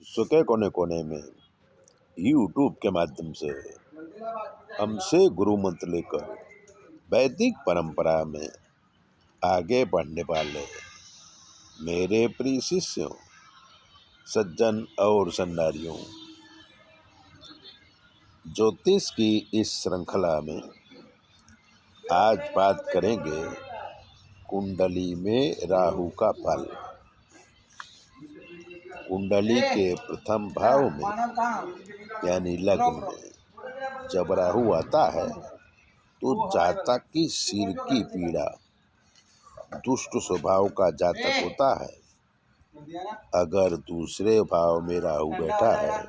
विश्व के कोने कोने में यूट्यूब के माध्यम से हमसे गुरु मंत्र लेकर वैदिक परंपरा में आगे बढ़ने वाले मेरे प्रिय शिष्यों, सज्जन और सन्नारियों, ज्योतिष की इस श्रृंखला में आज बात करेंगे कुंडली में राहु का फल। कुंडली के प्रथम भाव में यानी लग्न में जब राहु आता है तो जातक की सिर की पीड़ा, दुष्ट स्वभाव का जातक होता है। अगर दूसरे भाव में राहु बैठा है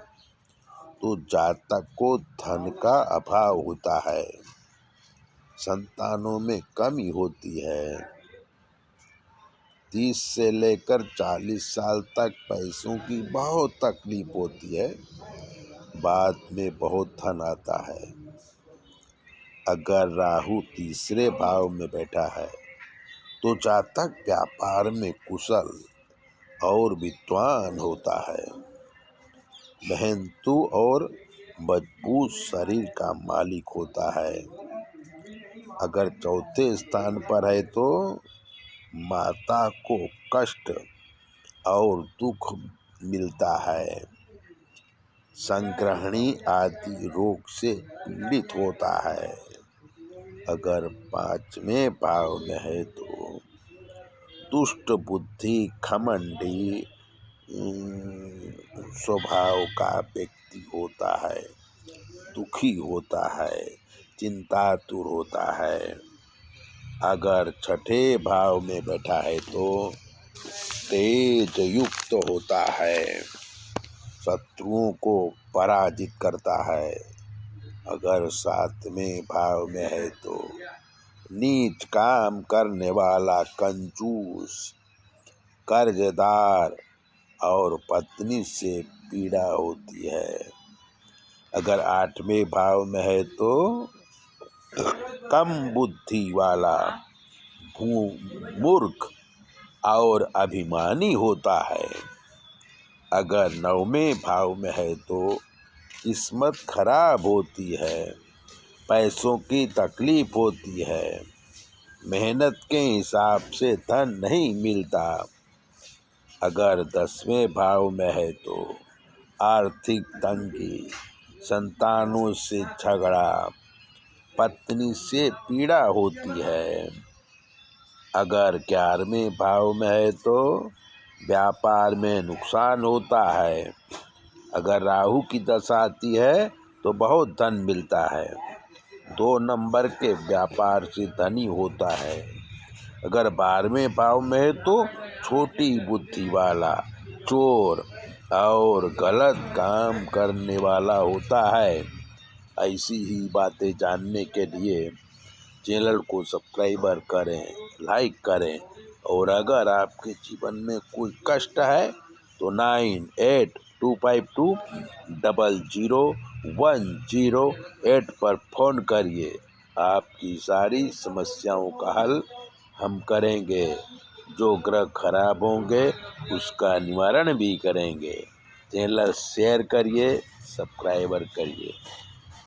तो जातक को धन का अभाव होता है, संतानों में कमी होती है। 30 से लेकर 40 साल तक पैसों की बहुत तकलीफ होती है, बाद में बहुत धन आता है। अगर राहु तीसरे भाव में बैठा है तो जातक व्यापार में कुशल और विद्वान होता है, मेहनतू और मजबूत शरीर का मालिक होता है। अगर चौथे स्थान पर है तो माता को कष्ट और दुख मिलता है, संग्रहणी आदि रोग से पीड़ित होता है। अगर 5वें भाव में है तो दुष्ट बुद्धि, घमंडी स्वभाव का व्यक्ति होता है, दुखी होता है, चिंतातुर होता है। अगर 6ठे भाव में बैठा है तो तेज युक्त होता है, शत्रुओं को पराजित करता है। अगर 7वें भाव में है तो नीच काम करने वाला, कंजूस, कर्जदार और पत्नी से पीड़ा होती है। अगर 8वें भाव में है तो कम बुद्धि वाला, मूर्ख और अभिमानी होता है। अगर 9वें भाव में है तो किस्मत खराब होती है, पैसों की तकलीफ होती है, मेहनत के हिसाब से धन नहीं मिलता। अगर 10वें भाव में है तो आर्थिक तंगी, संतानों से झगड़ा, पत्नी से पीड़ा होती है। अगर 11वें भाव में है तो व्यापार में नुकसान होता है। अगर राहु की दशा आती है तो बहुत धन मिलता है, 2 नंबर के व्यापार से धनी होता है। अगर 12वें भाव में है तो छोटी बुद्धि वाला, चोर और गलत काम करने वाला होता है। ऐसी ही बातें जानने के लिए चैनल को सब्सक्राइबर करें, लाइक करें। और अगर आपके जीवन में कोई कष्ट है तो 9825200108 पर फ़ोन करिए, आपकी सारी समस्याओं का हल हम करेंगे। जो ग्रह खराब होंगे उसका निवारण भी करेंगे। चैनल शेयर करिए, सब्सक्राइबर करिए।